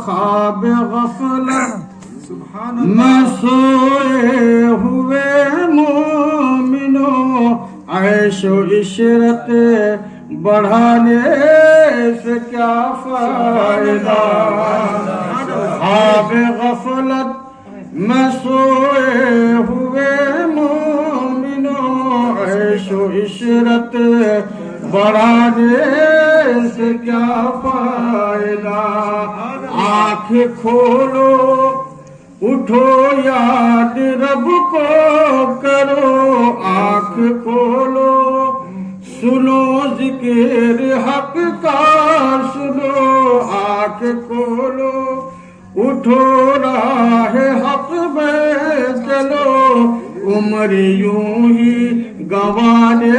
خواب غفلت میں سوئے ہوئے مومنوں، عیش و عشرت بڑھانے سے کیا فائدہ؟ خواب غفلت میں سوئے ہوئے مومنوں، عیش و عشرت بڑھانے سے کیا فائدہ؟ آنکھ کھولو اٹھو یاد رب کو کرو، آنکھ کھولو سنو ذکر حق کا سنو، آنکھ کھولو اٹھو راہ حق میں چلو، عمر یوں ہی گنوانے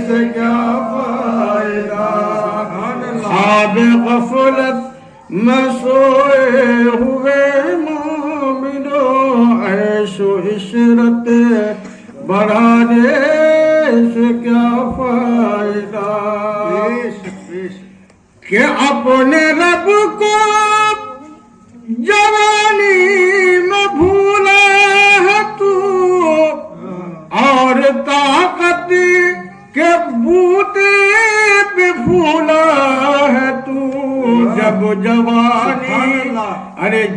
سے کیا فائدہ؟ خواب غفلت میں سوئے ہوئے مومنوں، عیش و عشرت بڑھانے سے کیا فائدہ؟ کہ اپنے رب کو جوانی میں بھولا ہے تو، اور طاقت کے بوتے پہ پھولا ہے تو، جب جوانی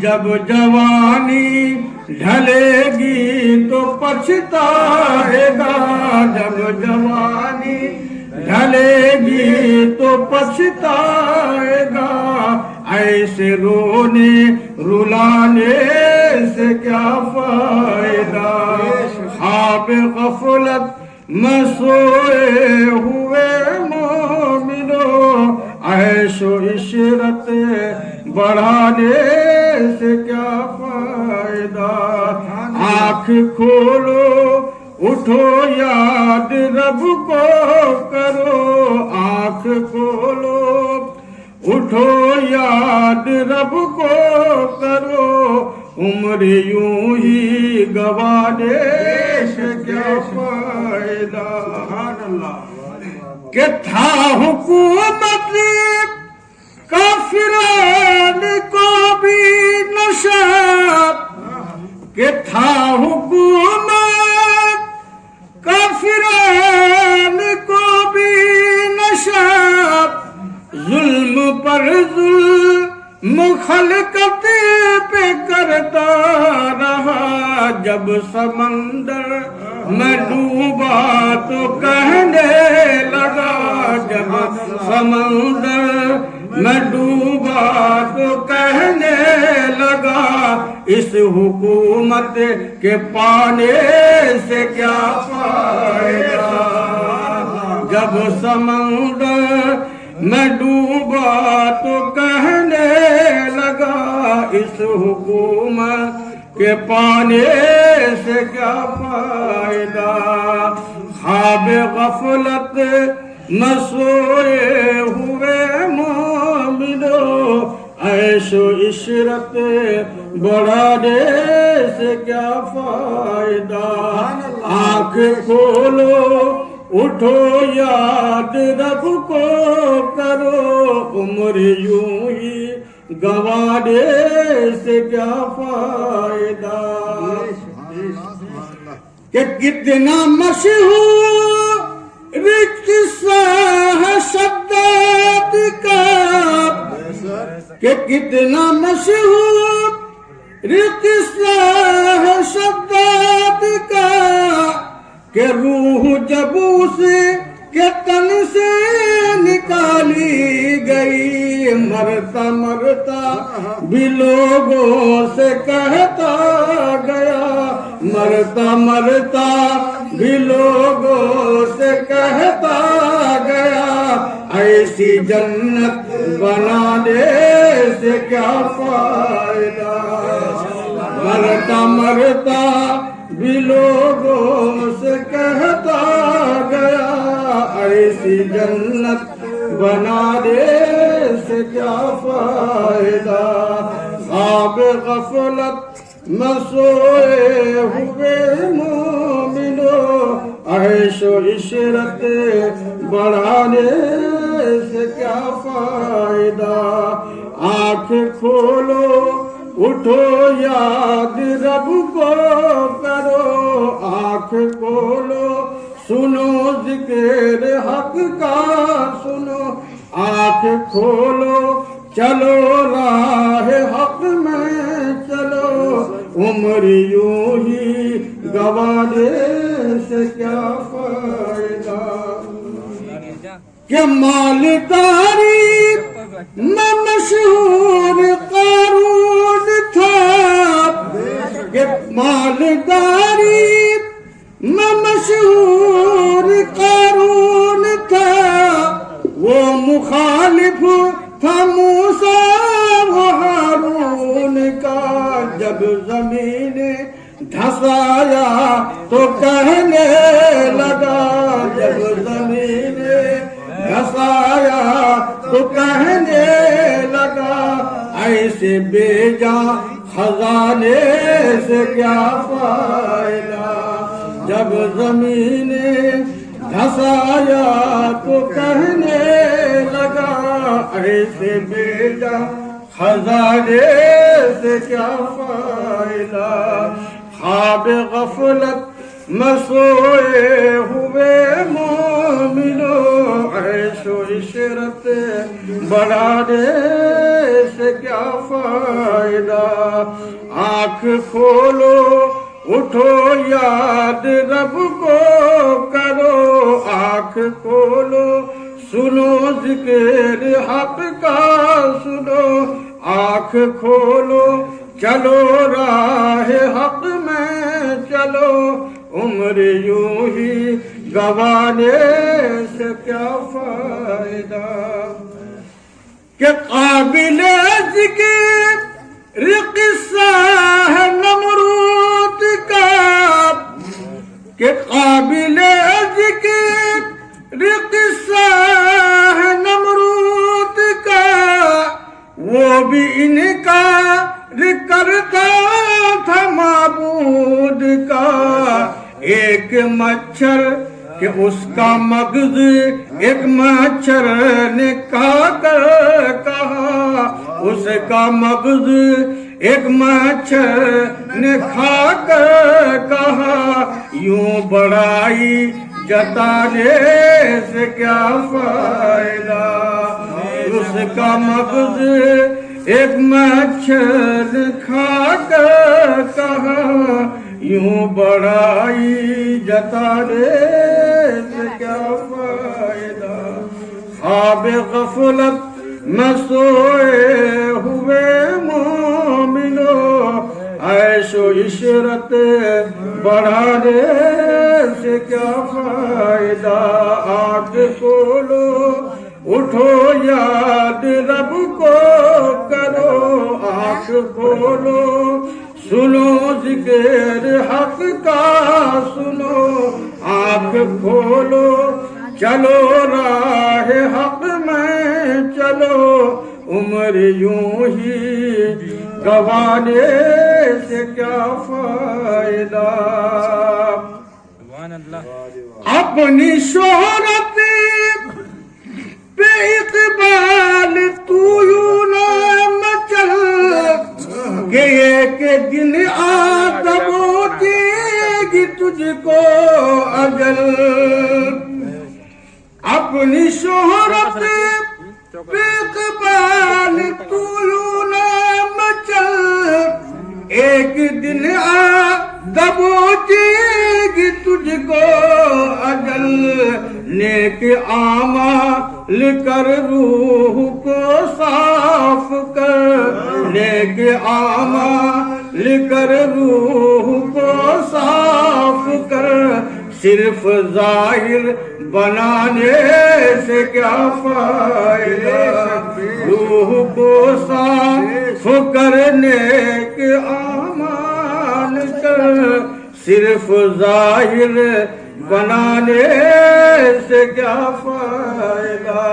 جب جوانی ڈھلے گی تو پچھتائے گا، جب جوانی ڈھلے گی تو پچھتائے گا، ایسے رونے رلانے سے کیا فائدہ؟ خواب غفلت میں سوئے ہوئے مومنوں، عیش و عشرت بڑھانے سے کیا فائدہ؟ آنکھ کھولو اٹھو یاد رب کو کرو، آنکھ کھولو اٹھو یاد رب کو کرو، عمر یوں ہی گنوانے سے کیا فائدہ؟ کہ تھا حکومت کافران کو بھی نشہ، کہ تھا حکومت کافران کو بھی نشہ، ظلم پر ظلم خلقت پہ کرتا رہا، جب سمندر میں ڈوبا تو کہنے لگا، جب سمندر میں ڈوبا تو کہنے لگا، اس حکومت کے پانے سے کیا فائدہ؟ جب سمندر میں ڈوبا تو کہنے لگا، اس حکومت کے پانے سے کیا فائدہ؟ خواب غفلت میں سوئے ہوئے مومنوں، عیش و عشرت بڑھانے سے کیا فائدہ؟ آنکھ کھولو اٹھو یاد رب کو کرو، عمر یوں ہی گنوانے سے کیا فائدہ؟ کہ کتنا مشہور قصہ ہے شداد کا، کہ کتنا مشہور قصہ ہے شداد کا، کہ روح جب اسے کے تن سے نکالی گئی، مرتا مرتا بھی لوگوں سے کہتا گیا، مرتا مرتا بھی لوگوں سے کہتا گیا، ایسی جنت بنانے سے کیا فائدہ؟ مرتا مرتا بھی لوگوں سے کہتا گیا، ایسی جنت بنانے سے کیا فائدہ؟ خواب غفلت میں سوئے ہوئے مومنوں، عیش و عشرت بڑھانے سے کیا فائدہ؟ آنکھ کھولو اٹھو یاد رب کو کرو، آنکھ کھولو سنو ذکر حق کا سنو، آنکھ کھولو چلو راہ حق میں چلو، عمر یوں ہی گوانے سے کیا فائدہ کہ مالداری میں مشہور قارون تھا، کہ مالداری میں مشہور قارون تھا، وہ مخالف تھا موسیٰ و ہارون کا، جب زمین دھسایا تو کہنے لگا، جب زمین دھسایا تو کہنے لگا، ایسے بے جان خزانے سے کیا فائدہ، جب زمین دھسایا تو کہنے لگا، ایسے بے جان خزانے سے کیا فائدہ، خواب غفلت میں سوئے ہوئے مومنو، عیش و عشرت بڑھانے سے کیا فائدہ، آنکھ کھولو اٹھو یاد رب کو کرو، آنکھ کھولو سنو ذکر حق کا سنو، آنکھ کھولو چلو راہ حق میں چلو، عمر یوں ہی گوانے سے کیا فائدہ کہ قابل ذکر قصہ ہے نمرود کا، کہ قابل ذکر قصہ ہے نمرود کا، وہ بھی انکار کرتا تھا معبود کا، ایک مچھر کہ اس کا مغز ایک مچھر نے کھا کر کہا، اس کا مغز ایک مچھر نے کھا کر کہا، یوں بڑائی جتانے سے کیا فائدہ، اس کا مغز ایک مچھر کھا کر کہا، یوں بڑائی جتانے سے کیا فائدہ، خواب غفلت میں سوئے ہوئے مومنو، عیش و عشرت بڑھانے سے کیا فائدہ، آنکھ کھولو اٹھو یاد رب کو کرو، آنکھ کھولو سنو ذکر حق کا سنو، آنکھ کھولو چلو راہ حق میں چلو، عمر یوں ہی گوانے سے کیا فائدہ، اپنی شہرت پہ اقبال تو یوں نہ مچل، کہ ایک دن آدم دے گی تجھ کو اجل، اپنی شہرت پہ اقبال تو یوں نہ مچل، ایک دن آدم دے گی تجھ کو اجل، نیک اعمال کر روح کو صاف کر، نیک اعمال کر روح کو صاف کر، صرف ظاہر بنانے سے کیا فائدہ، روح کو صاف کر نیک اعمال کر، صرف ظاہر بنانے سے کیا فائدہ،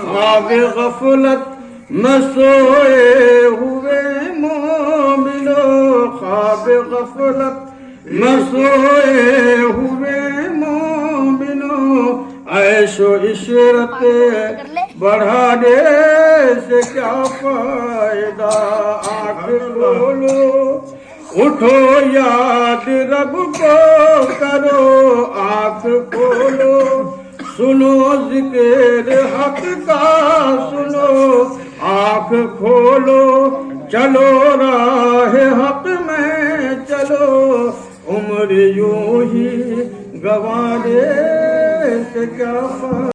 خواب غفلت میں سوئے ہوئے مومنو، خواب غفلت میں سوئے ہوئے مومنو، عیش و عشرت بڑھانے سے کیا فائدہ آنکھ کھولو اٹھو یاد رب کو کرو آنکھ کھولو سنو ذکر حق کا سنو آنکھ کھولو چلو راہ حق میں چلو عمر یوں ہی گوارے سے کیا